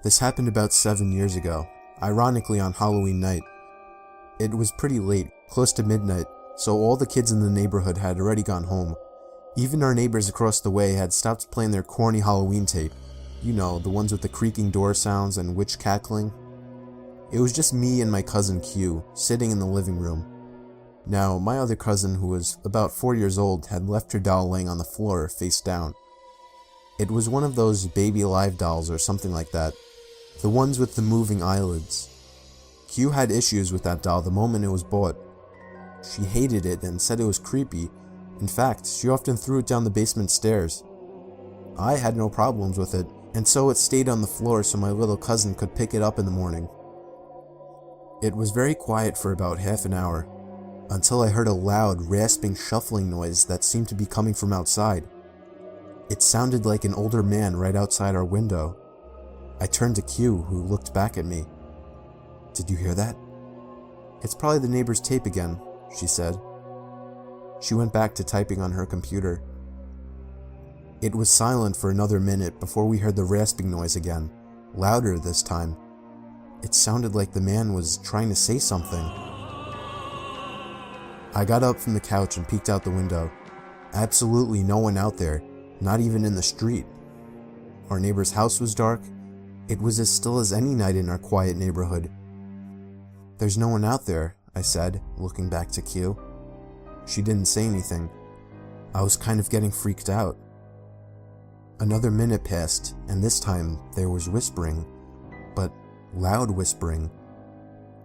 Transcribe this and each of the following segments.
This happened about 7 years ago, ironically on Halloween night. It was pretty late, close to midnight, so all the kids in the neighborhood had already gone home. Even our neighbors across the way had stopped playing their corny Halloween tape. You know, the ones with the creaking door sounds and witch cackling. It was just me and my cousin Q, sitting in the living room. Now, my other cousin, who was about 4 years old, had left her doll laying on the floor, face down. It was one of those baby alive dolls or something like that. The ones with the moving eyelids. Q had issues with that doll the moment it was bought. She hated it and said it was creepy. In fact, she often threw it down the basement stairs. I had no problems with it, and so it stayed on the floor so my little cousin could pick it up in the morning. It was very quiet for about half an hour, until I heard a loud, rasping, shuffling noise that seemed to be coming from outside. It sounded like an older man right outside our window. I turned to Q, who looked back at me. "Did you hear that?" "It's probably the neighbor's tape again," she said. She went back to typing on her computer. It was silent for another minute before we heard the rasping noise again, louder this time. It sounded like the man was trying to say something. I got up from the couch and peeked out the window. Absolutely no one out there, not even in the street. Our neighbor's house was dark. It was as still as any night in our quiet neighborhood. "There's no one out there," I said, looking back to Q. She didn't say anything. I was kind of getting freaked out. Another minute passed, and this time there was whispering, but loud whispering.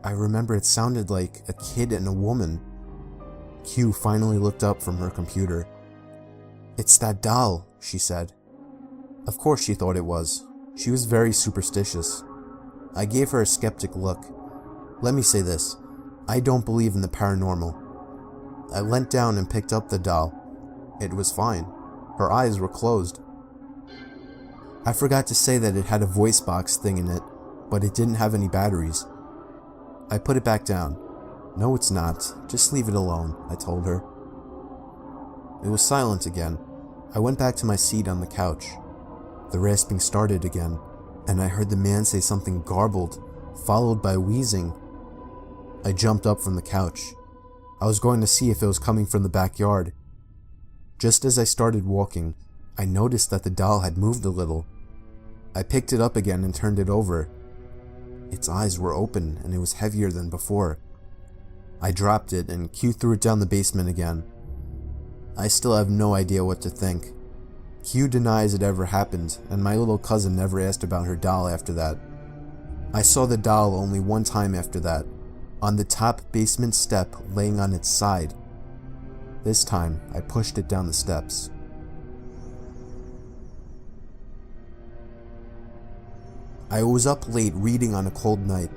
I remember it sounded like a kid and a woman. Q finally looked up from her computer. "It's that doll," she said. Of course she thought it was. She was very superstitious. I gave her a skeptic look. Let me say this, I don't believe in the paranormal. I leant down and picked up the doll. It was fine. Her eyes were closed. I forgot to say that it had a voice box thing in it, but it didn't have any batteries. I put it back down. "No, it's not. Just leave it alone," I told her. It was silent again. I went back to my seat on the couch. The rasping started again, and I heard the man say something garbled, followed by wheezing. I jumped up from the couch. I was going to see if it was coming from the backyard. Just as I started walking, I noticed that the doll had moved a little. I picked it up again and turned it over. Its eyes were open, and it was heavier than before. I dropped it, and Q threw it down the basement again. I still have no idea what to think. Q denies it ever happened, and my little cousin never asked about her doll after that. I saw the doll only one time after that, on the top basement step laying on its side. This time, I pushed it down the steps. I was up late reading on a cold night.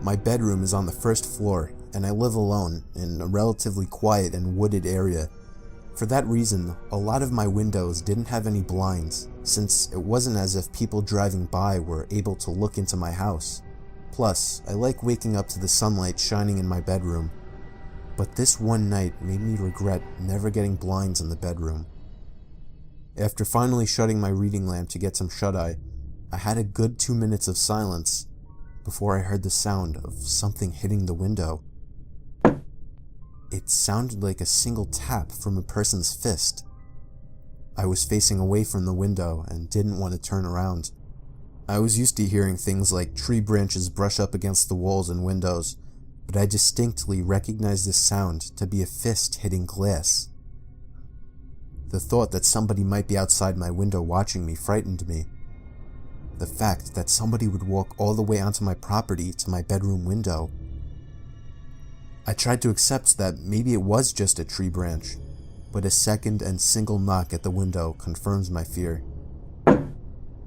My bedroom is on the first floor, and I live alone in a relatively quiet and wooded area. For that reason, a lot of my windows didn't have any blinds, since it wasn't as if people driving by were able to look into my house. Plus, I like waking up to the sunlight shining in my bedroom. But this one night made me regret never getting blinds in the bedroom. After finally shutting my reading lamp to get some shut-eye, I had a good 2 minutes of silence before I heard the sound of something hitting the window. It sounded like a single tap from a person's fist. I was facing away from the window and didn't want to turn around. I was used to hearing things like tree branches brush up against the walls and windows, but I distinctly recognized this sound to be a fist hitting glass. The thought that somebody might be outside my window watching me frightened me. The fact that somebody would walk all the way onto my property to my bedroom window. I tried to accept that maybe it was just a tree branch, but a second and single knock at the window confirms my fear.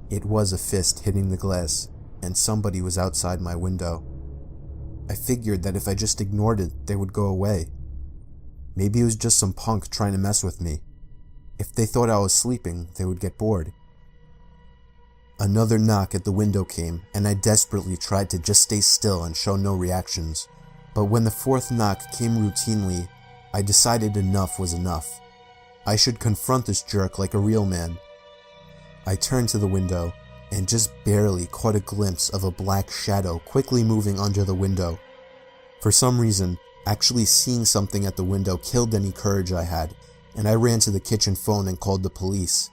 It was a fist hitting the glass, and somebody was outside my window. I figured that if I just ignored it, they would go away. Maybe it was just some punk trying to mess with me. If they thought I was sleeping, they would get bored. Another knock at the window came, and I desperately tried to just stay still and show no reactions. But when the fourth knock came routinely, I decided enough was enough. I should confront this jerk like a real man. I turned to the window, and just barely caught a glimpse of a black shadow quickly moving under the window. For some reason, actually seeing something at the window killed any courage I had, and I ran to the kitchen phone and called the police.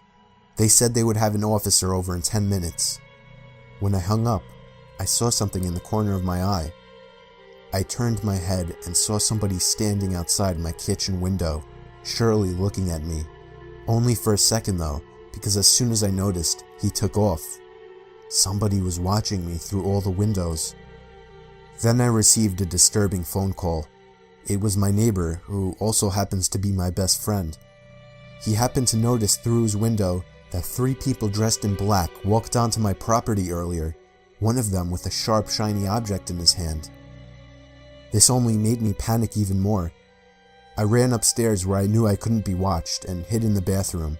They said they would have an officer over in 10 minutes. When I hung up, I saw something in the corner of my eye. I turned my head and saw somebody standing outside my kitchen window, surely looking at me. Only for a second though, because as soon as I noticed, he took off. Somebody was watching me through all the windows. Then I received a disturbing phone call. It was my neighbor, who also happens to be my best friend. He happened to notice through his window that 3 people dressed in black walked onto my property earlier, one of them with a sharp, shiny object in his hand. This only made me panic even more. I ran upstairs where I knew I couldn't be watched and hid in the bathroom.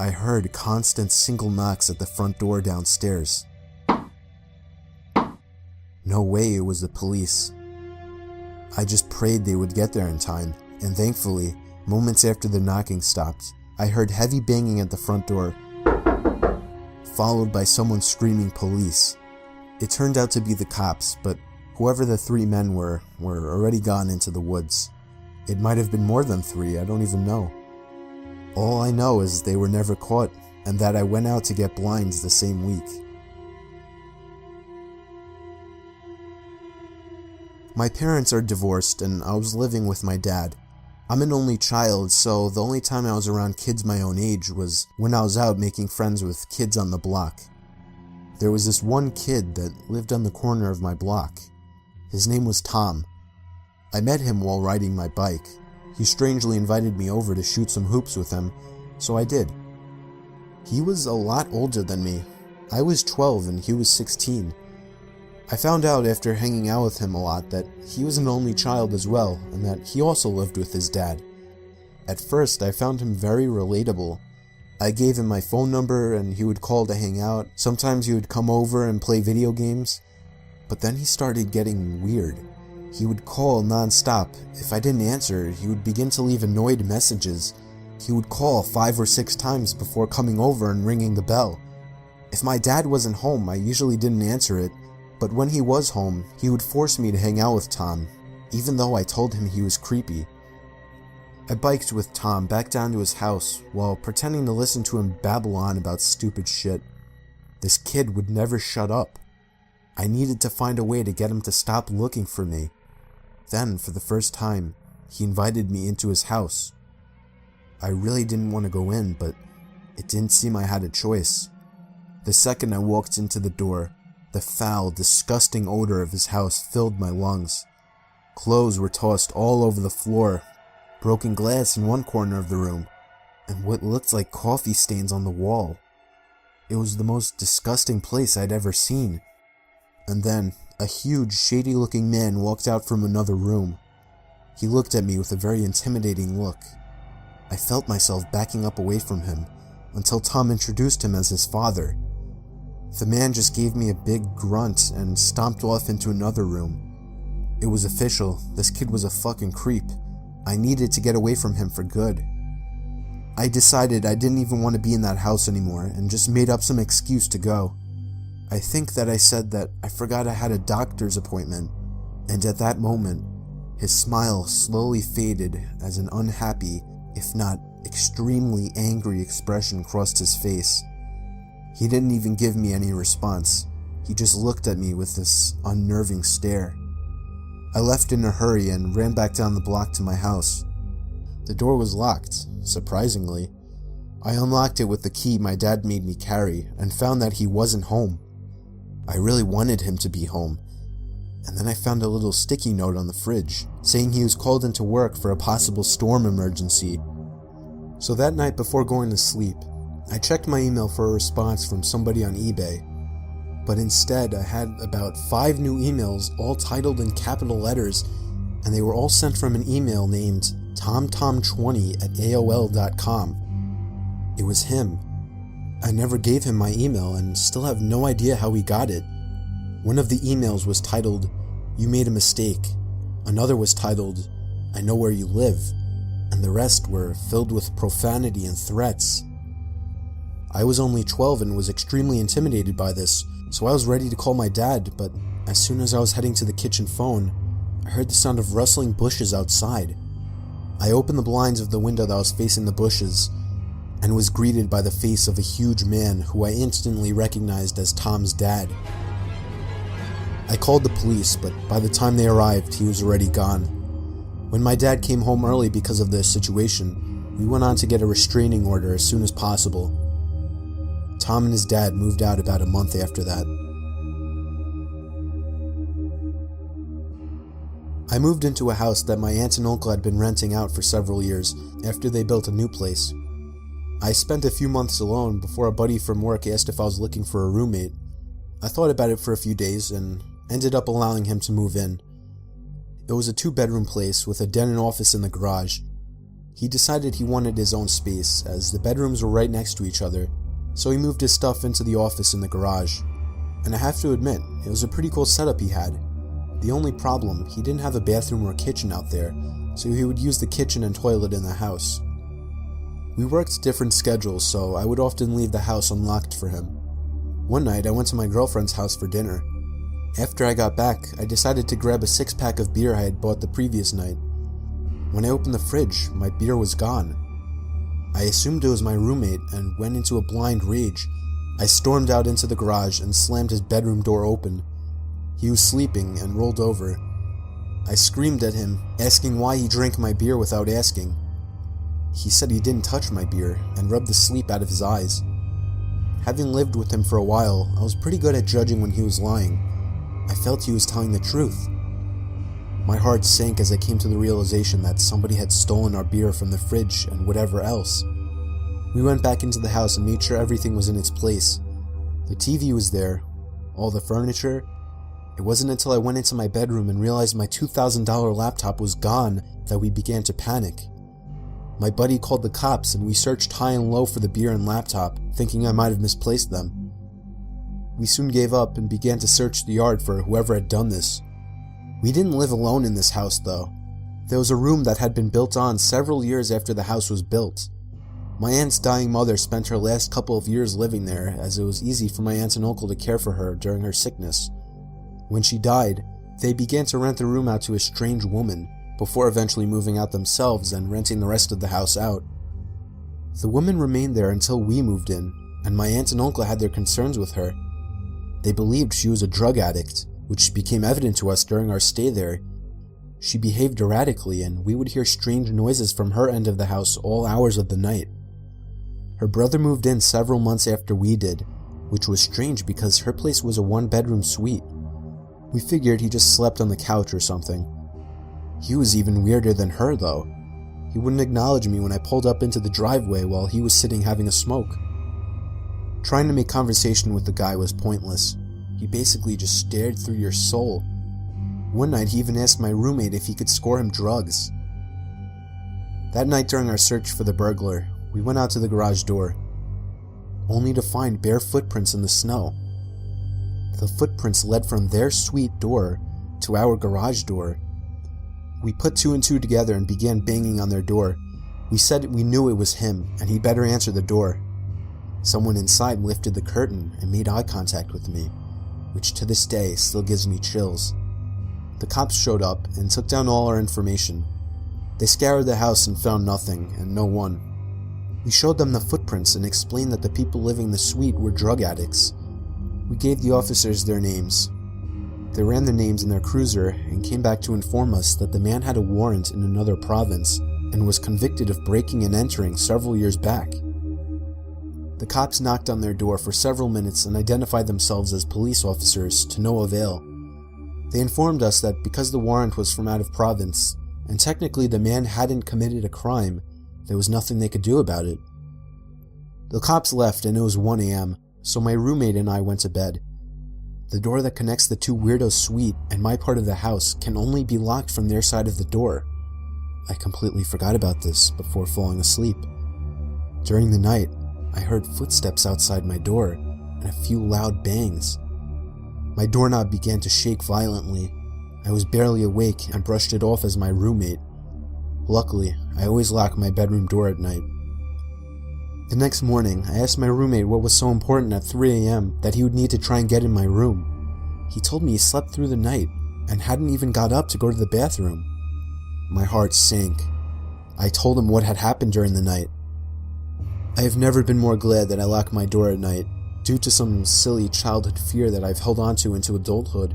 I heard constant single knocks at the front door downstairs. No way it was the police. I just prayed they would get there in time, and thankfully, moments after the knocking stopped, I heard heavy banging at the front door, followed by someone screaming police. It turned out to be the cops, but whoever the 3 men were already gone into the woods. It might have been more than 3, I don't even know. All I know is they were never caught, and that I went out to get blinds the same week. My parents are divorced, and I was living with my dad. I'm an only child, so the only time I was around kids my own age was when I was out making friends with kids on the block. There was this one kid that lived on the corner of my block. His name was Tom. I met him while riding my bike. He strangely invited me over to shoot some hoops with him, so I did. He was a lot older than me. I was 12 and he was 16. I found out after hanging out with him a lot that he was an only child as well, and that he also lived with his dad. At first, I found him very relatable. I gave him my phone number and he would call to hang out. Sometimes he would come over and play video games. But then he started getting weird. He would call non-stop. If I didn't answer, he would begin to leave annoyed messages. He would call 5 or 6 times before coming over and ringing the bell. If my dad wasn't home, I usually didn't answer it. But when he was home, he would force me to hang out with Tom, even though I told him he was creepy. I biked with Tom back down to his house while pretending to listen to him babble on about stupid shit. This kid would never shut up. I needed to find a way to get him to stop looking for me. Then, for the first time, he invited me into his house. I really didn't want to go in, but it didn't seem I had a choice. The second I walked into the door, the foul, disgusting odor of his house filled my lungs. Clothes were tossed all over the floor, broken glass in one corner of the room, and what looked like coffee stains on the wall. It was the most disgusting place I'd ever seen. And then, a huge, shady-looking man walked out from another room. He looked at me with a very intimidating look. I felt myself backing up away from him, until Tom introduced him as his father. The man just gave me a big grunt and stomped off into another room. It was official, this kid was a fucking creep. I needed to get away from him for good. I decided I didn't even want to be in that house anymore and just made up some excuse to go. I think that I said that I forgot I had a doctor's appointment, and at that moment, his smile slowly faded as an unhappy, if not extremely angry expression crossed his face. He didn't even give me any response. He just looked at me with this unnerving stare. I left in a hurry and ran back down the block to my house. The door was locked, surprisingly. I unlocked it with the key my dad made me carry and found that he wasn't home. I really wanted him to be home. And then I found a little sticky note on the fridge saying he was called into work for a possible storm emergency. So that night before going to sleep, I checked my email for a response from somebody on eBay, but instead I had about 5 new emails all titled in capital letters, and they were all sent from an email named tomtom20@aol.com. It was him. I never gave him my email and still have no idea how he got it. One of the emails was titled, "You made a mistake." Another was titled, "I know where you live," and the rest were filled with profanity and threats. I was only 12 and was extremely intimidated by this, so I was ready to call my dad, but as soon as I was heading to the kitchen phone, I heard the sound of rustling bushes outside. I opened the blinds of the window that was facing the bushes and was greeted by the face of a huge man who I instantly recognized as Tom's dad. I called the police, but by the time they arrived, he was already gone. When my dad came home early because of this situation, we went on to get a restraining order as soon as possible. Tom and his dad moved out about a month after that. I moved into a house that my aunt and uncle had been renting out for several years after they built a new place. I spent a few months alone before a buddy from work asked if I was looking for a roommate. I thought about it for a few days and ended up allowing him to move in. It was a 2-bedroom place with a den and office in the garage. He decided he wanted his own space as the bedrooms were right next to each other, so he moved his stuff into the office in the garage. And I have to admit, it was a pretty cool setup he had. The only problem, he didn't have a bathroom or kitchen out there, so he would use the kitchen and toilet in the house. We worked different schedules, so I would often leave the house unlocked for him. One night, I went to my girlfriend's house for dinner. After I got back, I decided to grab a 6-pack of beer I had bought the previous night. When I opened the fridge, my beer was gone. I assumed it was my roommate and went into a blind rage. I stormed out into the garage and slammed his bedroom door open. He was sleeping and rolled over. I screamed at him, asking why he drank my beer without asking. He said he didn't touch my beer and rubbed the sleep out of his eyes. Having lived with him for a while, I was pretty good at judging when he was lying. I felt he was telling the truth. My heart sank as I came to the realization that somebody had stolen our beer from the fridge and whatever else. We went back into the house and made sure everything was in its place. The TV was there, all the furniture. It wasn't until I went into my bedroom and realized my $2,000 laptop was gone that we began to panic. My buddy called the cops and we searched high and low for the beer and laptop, thinking I might have misplaced them. We soon gave up and began to search the yard for whoever had done this. We didn't live alone in this house though. There was a room that had been built on several years after the house was built. My aunt's dying mother spent her last couple of years living there, as it was easy for my aunt and uncle to care for her during her sickness. When she died, they began to rent the room out to a strange woman, before eventually moving out themselves and renting the rest of the house out. The woman remained there until we moved in, and my aunt and uncle had their concerns with her. They believed she was a drug addict, which became evident to us during our stay there. She behaved erratically, and we would hear strange noises from her end of the house all hours of the night. Her brother moved in several months after we did, which was strange because her place was a 1-bedroom suite. We figured he just slept on the couch or something. He was even weirder than her though. He wouldn't acknowledge me when I pulled up into the driveway while he was sitting having a smoke. Trying to make conversation with the guy was pointless. He basically just stared through your soul. One night he even asked my roommate if he could score him drugs. That night during our search for the burglar, we went out to the garage door, only to find bare footprints in the snow. The footprints led from their suite door to our garage door. We put 2 and 2 together and began banging on their door. We said we knew it was him and he'd better answer the door. Someone inside lifted the curtain and made eye contact with me, which to this day still gives me chills. The cops showed up and took down all our information. They scoured the house and found nothing and no one. We showed them the footprints and explained that the people living in the suite were drug addicts. We gave the officers their names. They ran their names in their cruiser and came back to inform us that the man had a warrant in another province and was convicted of breaking and entering several years back. The cops knocked on their door for several minutes and identified themselves as police officers to no avail. They informed us that because the warrant was from out of province, and technically the man hadn't committed a crime, there was nothing they could do about it. The cops left and it was 1 a.m., so my roommate and I went to bed. The door that connects the 2 weirdos' suite and my part of the house can only be locked from their side of the door. I completely forgot about this before falling asleep. During the night, I heard footsteps outside my door and a few loud bangs. My doorknob began to shake violently. I was barely awake and brushed it off as my roommate. Luckily, I always lock my bedroom door at night. The next morning, I asked my roommate what was so important at 3 a.m. that he would need to try and get in my room. He told me he slept through the night and hadn't even got up to go to the bathroom. My heart sank. I told him what had happened during the night. I have never been more glad that I locked my door at night, due to some silly childhood fear that I've held onto into adulthood.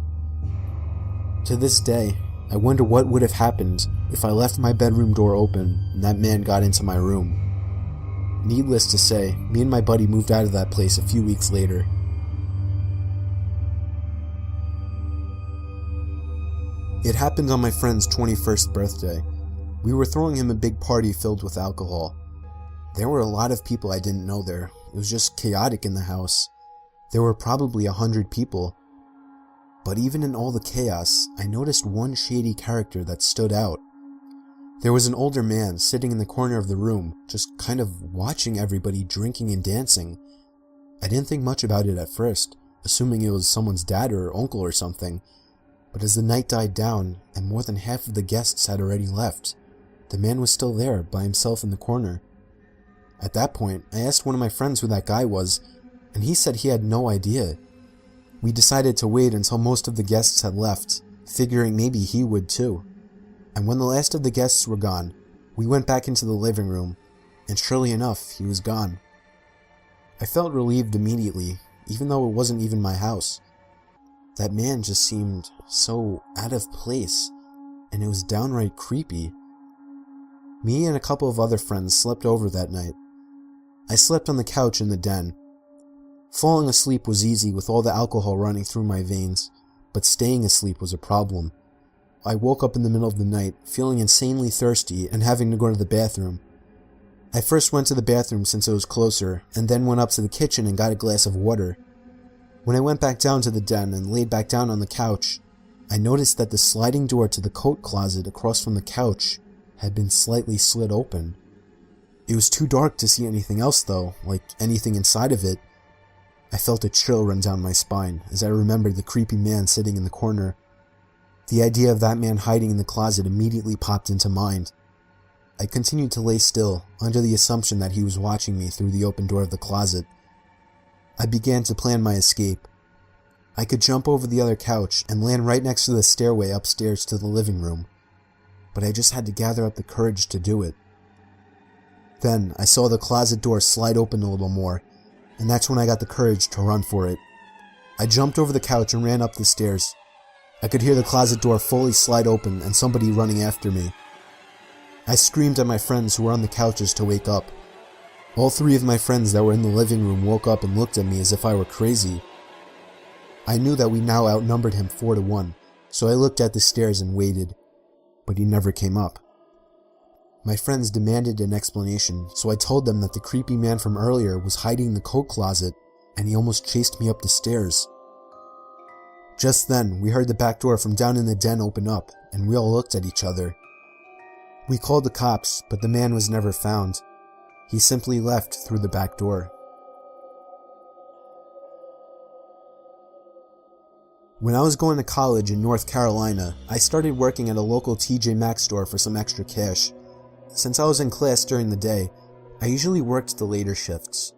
To this day, I wonder what would have happened if I left my bedroom door open and that man got into my room. Needless to say, me and my buddy moved out of that place a few weeks later. It happened on my friend's 21st birthday. We were throwing him a big party filled with alcohol. There were a lot of people I didn't know there. It was just chaotic in the house. There were probably 100 people. But even in all the chaos, I noticed one shady character that stood out. There was an older man sitting in the corner of the room, just kind of watching everybody drinking and dancing. I didn't think much about it at first, assuming it was someone's dad or uncle or something. But as the night died down, and more than half of the guests had already left, the man was still there by himself in the corner. At that point, I asked one of my friends who that guy was, and he said he had no idea. We decided to wait until most of the guests had left, figuring maybe he would too. And when the last of the guests were gone, we went back into the living room, and surely enough, he was gone. I felt relieved immediately, even though it wasn't even my house. That man just seemed so out of place, and it was downright creepy. Me and a couple of other friends slept over that night. I slept on the couch in the den. Falling asleep was easy with all the alcohol running through my veins, but staying asleep was a problem. I woke up in the middle of the night, feeling insanely thirsty and having to go to the bathroom. I first went to the bathroom since it was closer, and then went up to the kitchen and got a glass of water. When I went back down to the den and laid back down on the couch, I noticed that the sliding door to the coat closet across from the couch had been slightly slid open. It was too dark to see anything else though, like anything inside of it. I felt a chill run down my spine as I remembered the creepy man sitting in the corner. The idea of that man hiding in the closet immediately popped into mind. I continued to lay still, under the assumption that he was watching me through the open door of the closet. I began to plan my escape. I could jump over the other couch and land right next to the stairway upstairs to the living room, but I just had to gather up the courage to do it. Then I saw the closet door slide open a little more, and that's when I got the courage to run for it. I jumped over the couch and ran up the stairs. I could hear the closet door fully slide open and somebody running after me. I screamed at my friends who were on the couches to wake up. All three of my friends that were in the living room woke up and looked at me as if I were crazy. I knew that we now outnumbered him 4-1, so I looked at the stairs and waited, but he never came up. My friends demanded an explanation, so I told them that the creepy man from earlier was hiding in the coat closet, and he almost chased me up the stairs. Just then, we heard the back door from down in the den open up, and we all looked at each other. We called the cops, but the man was never found. He simply left through the back door. When I was going to college in North Carolina, I started working at a local TJ Maxx store for some extra cash. Since I was in class during the day, I usually worked the later shifts.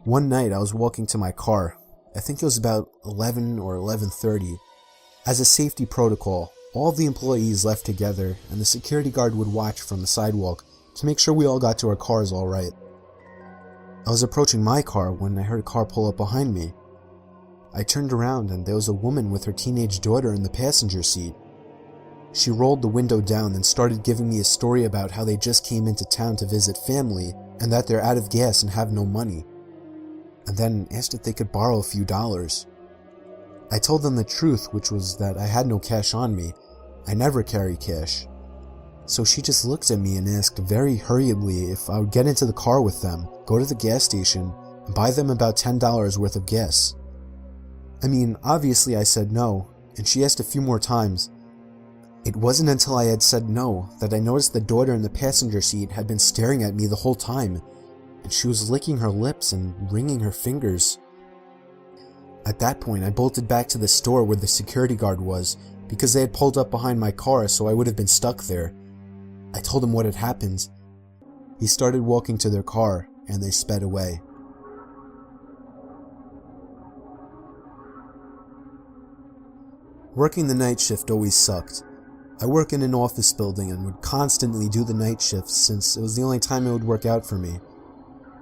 One night I was walking to my car. I think it was about 11 or 11:30. As a safety protocol, all of the employees left together and the security guard would watch from the sidewalk to make sure we all got to our cars all right. I was approaching my car when I heard a car pull up behind me. I turned around and there was a woman with her teenage daughter in the passenger seat. She rolled the window down and started giving me a story about how they just came into town to visit family and that they're out of gas and have no money, and then asked if they could borrow a few dollars. I told them the truth, which was that I had no cash on me. I never carry cash. So she just looked at me and asked very hurriedly if I would get into the car with them, go to the gas station, and buy them about $10 worth of gas. I mean, obviously I said no, and she asked a few more times. It wasn't until I had said no that I noticed the daughter in the passenger seat had been staring at me the whole time, and she was licking her lips and wringing her fingers. At that point, I bolted back to the store where the security guard was, because they had pulled up behind my car, so I would have been stuck there. I told him what had happened. He started walking to their car, and they sped away. Working the night shift always sucked. I work in an office building and would constantly do the night shifts since it was the only time it would work out for me.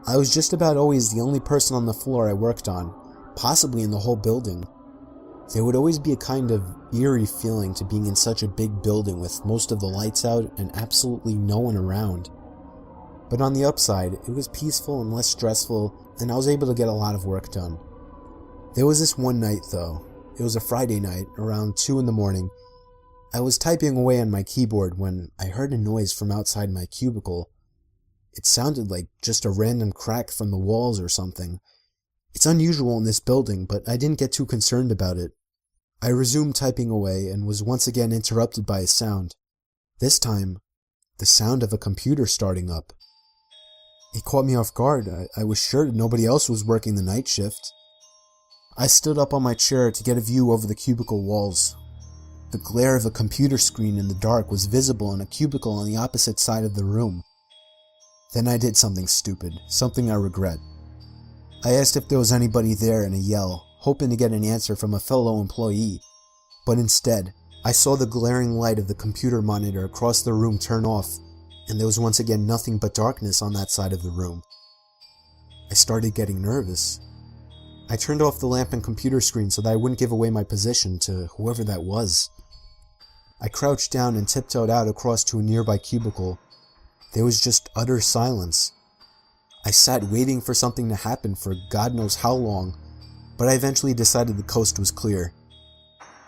I was just about always the only person on the floor I worked on, possibly in the whole building. There would always be a kind of eerie feeling to being in such a big building with most of the lights out and absolutely no one around. But on the upside, it was peaceful and less stressful, and I was able to get a lot of work done. There was this one night though. It was a Friday night, around 2 in the morning. I was typing away on my keyboard when I heard a noise from outside my cubicle. It sounded like just a random crack from the walls or something. It's unusual in this building, but I didn't get too concerned about it. I resumed typing away and was once again interrupted by a sound. This time, the sound of a computer starting up. It caught me off guard. I was sure nobody else was working the night shift. I stood up on my chair to get a view over the cubicle walls. The glare of a computer screen in the dark was visible in a cubicle on the opposite side of the room. Then I did something stupid, something I regret. I asked if there was anybody there in a yell, hoping to get an answer from a fellow employee. But instead, I saw the glaring light of the computer monitor across the room turn off, and there was once again nothing but darkness on that side of the room. I started getting nervous. I turned off the lamp and computer screen so that I wouldn't give away my position to whoever that was. I crouched down and tiptoed out across to a nearby cubicle. There was just utter silence. I sat waiting for something to happen for God knows how long, but I eventually decided the coast was clear.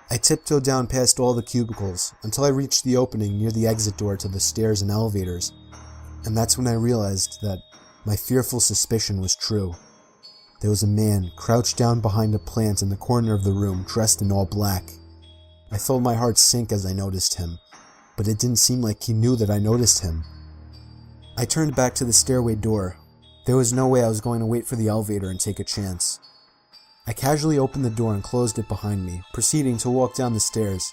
I tiptoed down past all the cubicles until I reached the opening near the exit door to the stairs and elevators, and that's when I realized that my fearful suspicion was true. There was a man crouched down behind a plant in the corner of the room, dressed in all black. I felt my heart sink as I noticed him, but it didn't seem like he knew that I noticed him. I turned back to the stairway door. There was no way I was going to wait for the elevator and take a chance. I casually opened the door and closed it behind me, proceeding to walk down the stairs.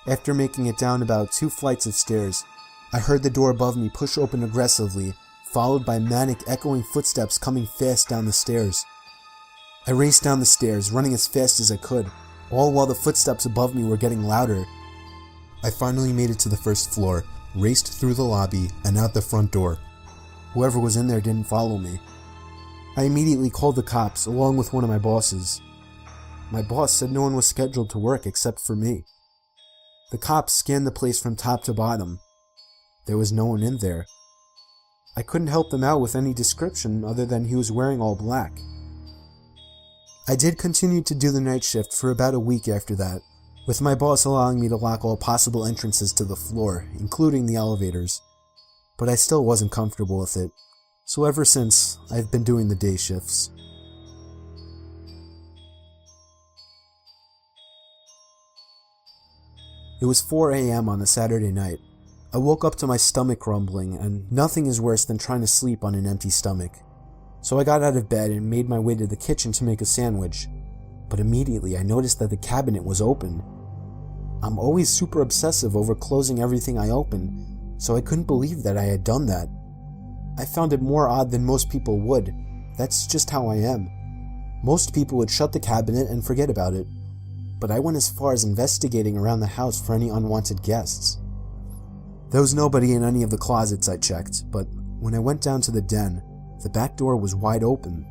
After making it down about 2 flights of stairs, I heard the door above me push open aggressively, followed by manic echoing footsteps coming fast down the stairs. I raced down the stairs, running as fast as I could, all while the footsteps above me were getting louder. I finally made it to the first floor, raced through the lobby, and out the front door. Whoever was in there didn't follow me. I immediately called the cops, along with one of my bosses. My boss said no one was scheduled to work except for me. The cops scanned the place from top to bottom. There was no one in there. I couldn't help them out with any description other than he was wearing all black. I did continue to do the night shift for about a week after that, with my boss allowing me to lock all possible entrances to the floor, including the elevators. But I still wasn't comfortable with it, so ever since, I've been doing the day shifts. It was 4 a.m. on a Saturday night. I woke up to my stomach rumbling, and nothing is worse than trying to sleep on an empty stomach. So I got out of bed and made my way to the kitchen to make a sandwich. But immediately I noticed that the cabinet was open. I'm always super obsessive over closing everything I open, so I couldn't believe that I had done that. I found it more odd than most people would. That's just how I am. Most people would shut the cabinet and forget about it, but I went as far as investigating around the house for any unwanted guests. There was nobody in any of the closets I checked, but when I went down to the den, the back door was wide open.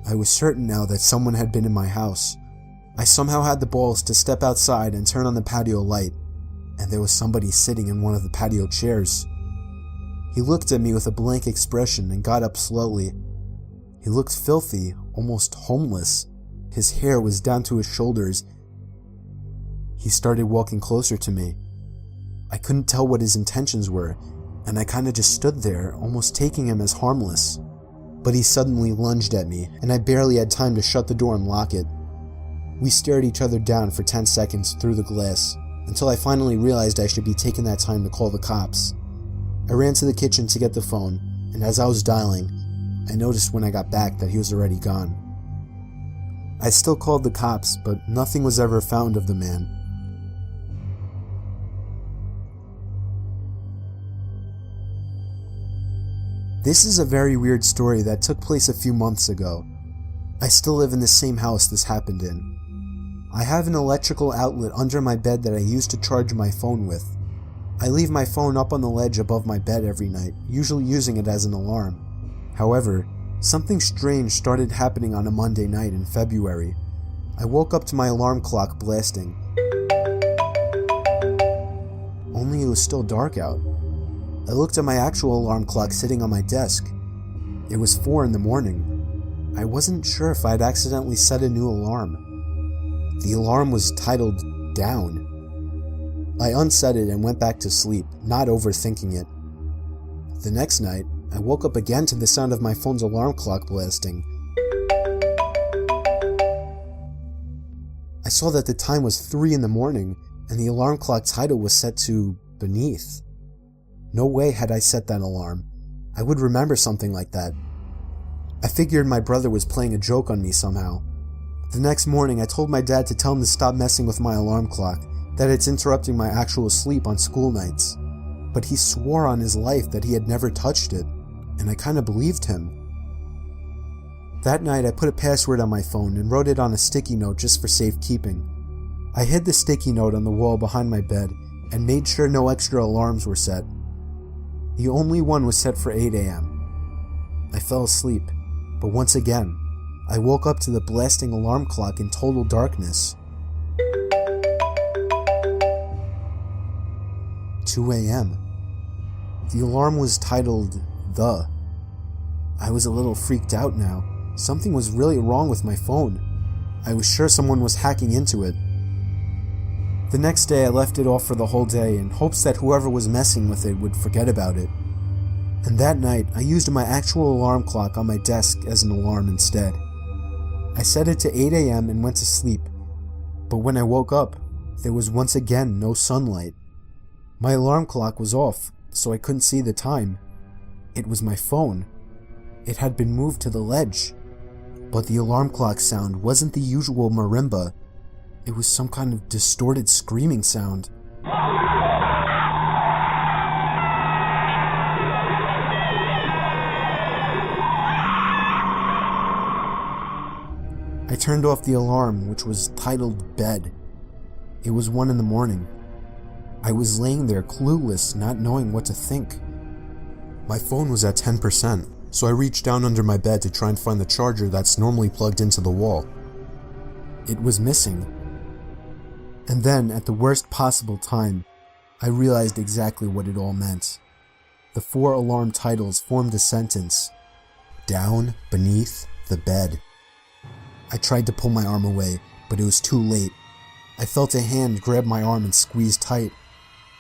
I was certain now that someone had been in my house. I somehow had the balls to step outside and turn on the patio light, and there was somebody sitting in one of the patio chairs. He looked at me with a blank expression and got up slowly. He looked filthy, almost homeless. His hair was down to his shoulders. He started walking closer to me. I couldn't tell what his intentions were, and I kinda just stood there, almost taking him as harmless. But he suddenly lunged at me, and I barely had time to shut the door and lock it. We stared each other down for 10 seconds through the glass, until I finally realized I should be taking that time to call the cops. I ran to the kitchen to get the phone, and as I was dialing, I noticed when I got back that he was already gone. I still called the cops, but nothing was ever found of the man. This is a very weird story that took place a few months ago. I still live in the same house this happened in. I have an electrical outlet under my bed that I use to charge my phone with. I leave my phone up on the ledge above my bed every night, usually using it as an alarm. However, something strange started happening on a Monday night in February. I woke up to my alarm clock blasting. Only it was still dark out. I looked at my actual alarm clock sitting on my desk. It was 4 in the morning. I wasn't sure if I'd accidentally set a new alarm. The alarm was titled Down. I unset it and went back to sleep, not overthinking it. The next night, I woke up again to the sound of my phone's alarm clock blasting. I saw that the time was 3 in the morning, and the alarm clock title was set to Beneath. No way had I set that alarm. I would remember something like that. I figured my brother was playing a joke on me somehow. The next morning, I told my dad to tell him to stop messing with my alarm clock, that it's interrupting my actual sleep on school nights. But he swore on his life that he had never touched it, and I kinda believed him. That night, I put a password on my phone and wrote it on a sticky note just for safekeeping. I hid the sticky note on the wall behind my bed and made sure no extra alarms were set. The only one was set for 8 a.m. I fell asleep, but once again, I woke up to the blasting alarm clock in total darkness. 2 a.m. The alarm was titled The. I was a little freaked out now. Something was really wrong with my phone. I was sure someone was hacking into it. The next day I left it off for the whole day in hopes that whoever was messing with it would forget about it. And that night I used my actual alarm clock on my desk as an alarm instead. I set it to 8 a.m. and went to sleep, but when I woke up, there was once again no sunlight. My alarm clock was off, so I couldn't see the time. It was my phone. It had been moved to the ledge, but the alarm clock sound wasn't the usual marimba. It was some kind of distorted screaming sound. I turned off the alarm, which was titled Bed. It was 1 in the morning. I was laying there clueless, not knowing what to think. My phone was at 10%, so I reached down under my bed to try and find the charger that's normally plugged into the wall. It was missing. And then, at the worst possible time, I realized exactly what it all meant. The 4 alarm titles formed a sentence. Down beneath the bed. I tried to pull my arm away, but it was too late. I felt a hand grab my arm and squeeze tight.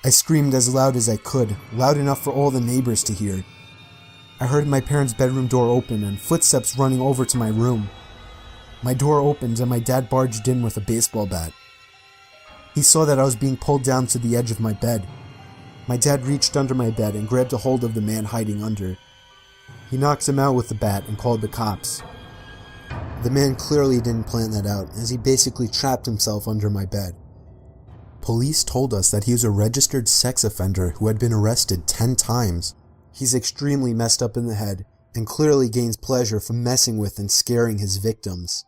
I screamed as loud as I could, loud enough for all the neighbors to hear. I heard my parents' bedroom door open and footsteps running over to my room. My door opened and my dad barged in with a baseball bat. He saw that I was being pulled down to the edge of my bed. My dad reached under my bed and grabbed a hold of the man hiding under. He knocked him out with the bat and called the cops. The man clearly didn't plan that out, as he basically trapped himself under my bed. Police told us that he was a registered sex offender who had been arrested 10 times. He's extremely messed up in the head, and clearly gains pleasure from messing with and scaring his victims.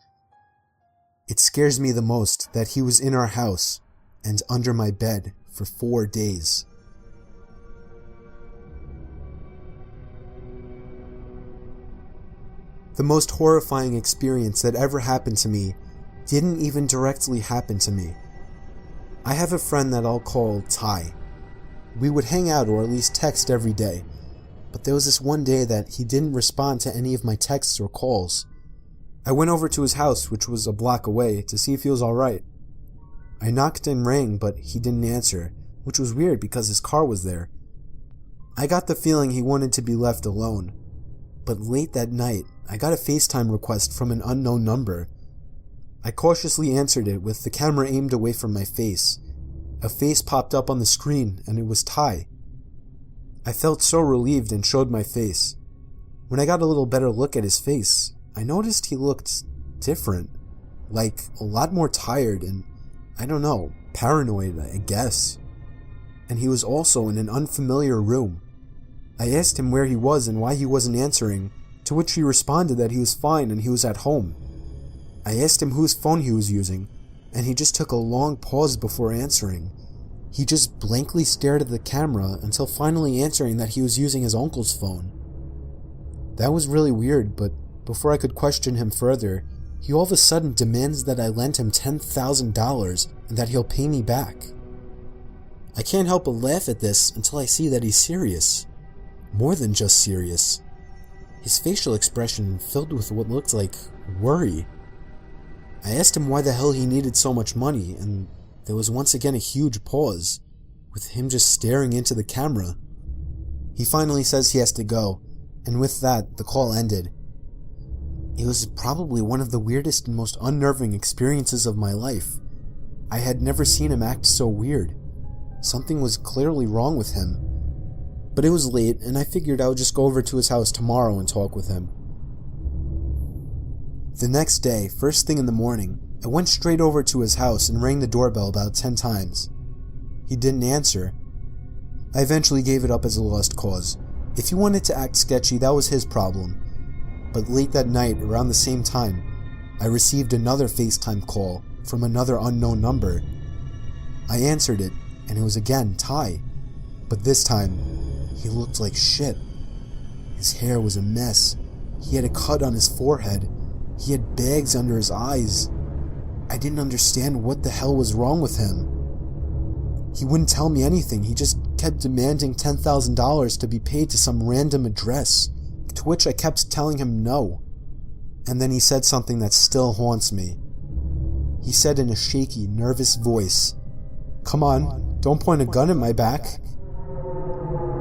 It scares me the most that he was in our house and under my bed for 4 days. The most horrifying experience that ever happened to me didn't even directly happen to me. I have a friend that I'll call Ty. We would hang out or at least text every day, but there was this one day that he didn't respond to any of my texts or calls. I went over to his house, which was a block away, to see if he was alright. I knocked and rang, but he didn't answer, which was weird because his car was there. I got the feeling he wanted to be left alone. But late that night, I got a FaceTime request from an unknown number. I cautiously answered it with the camera aimed away from my face. A face popped up on the screen, and it was Ty. I felt so relieved and showed my face. When I got a little better look at his face, I noticed he looked different. Like, a lot more tired and, I don't know, paranoid, I guess. And he was also in an unfamiliar room. I asked him where he was and why he wasn't answering, to which he responded that he was fine and he was at home. I asked him whose phone he was using, and he just took a long pause before answering. He just blankly stared at the camera until finally answering that he was using his uncle's phone. That was really weird, but before I could question him further, he all of a sudden demands that I lend him $10,000 and that he'll pay me back. I can't help but laugh at this until I see that he's serious. More than just serious. His facial expression filled with what looked like worry. I asked him why the hell he needed so much money, and there was once again a huge pause, with him just staring into the camera. He finally says he has to go, and with that, the call ended. It was probably one of the weirdest and most unnerving experiences of my life. I had never seen him act so weird. Something was clearly wrong with him. But it was late, and I figured I would just go over to his house tomorrow and talk with him. The next day, first thing in the morning, I went straight over to his house and rang the doorbell about 10 times. He didn't answer. I eventually gave it up as a lost cause. If he wanted to act sketchy, that was his problem. But late that night, around the same time, I received another FaceTime call from another unknown number. I answered it, and it was again Ty. But this time, he looked like shit. His hair was a mess. He had a cut on his forehead. He had bags under his eyes. I didn't understand what the hell was wrong with him. He wouldn't tell me anything. He just kept demanding $10,000 to be paid to some random address, to which I kept telling him no. And then he said something that still haunts me. He said in a shaky, nervous voice, "Come on, don't point a gun at my back."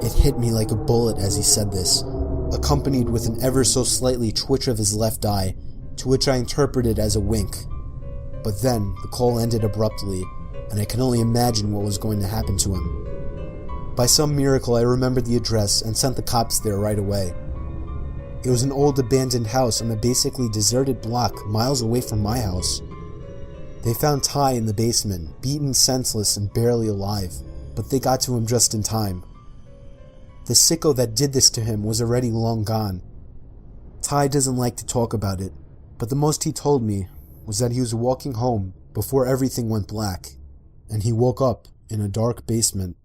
It hit me like a bullet as he said this, accompanied with an ever so slightly twitch of his left eye, to which I interpreted as a wink. But then the call ended abruptly, and I can only imagine what was going to happen to him. By some miracle, I remembered the address and sent the cops there right away. It was an old abandoned house on a basically deserted block miles away from my house. They found Ty in the basement, beaten senseless and barely alive, but they got to him just in time. The sicko that did this to him was already long gone. Ty doesn't like to talk about it, but the most he told me was that he was walking home before everything went black, and he woke up in a dark basement.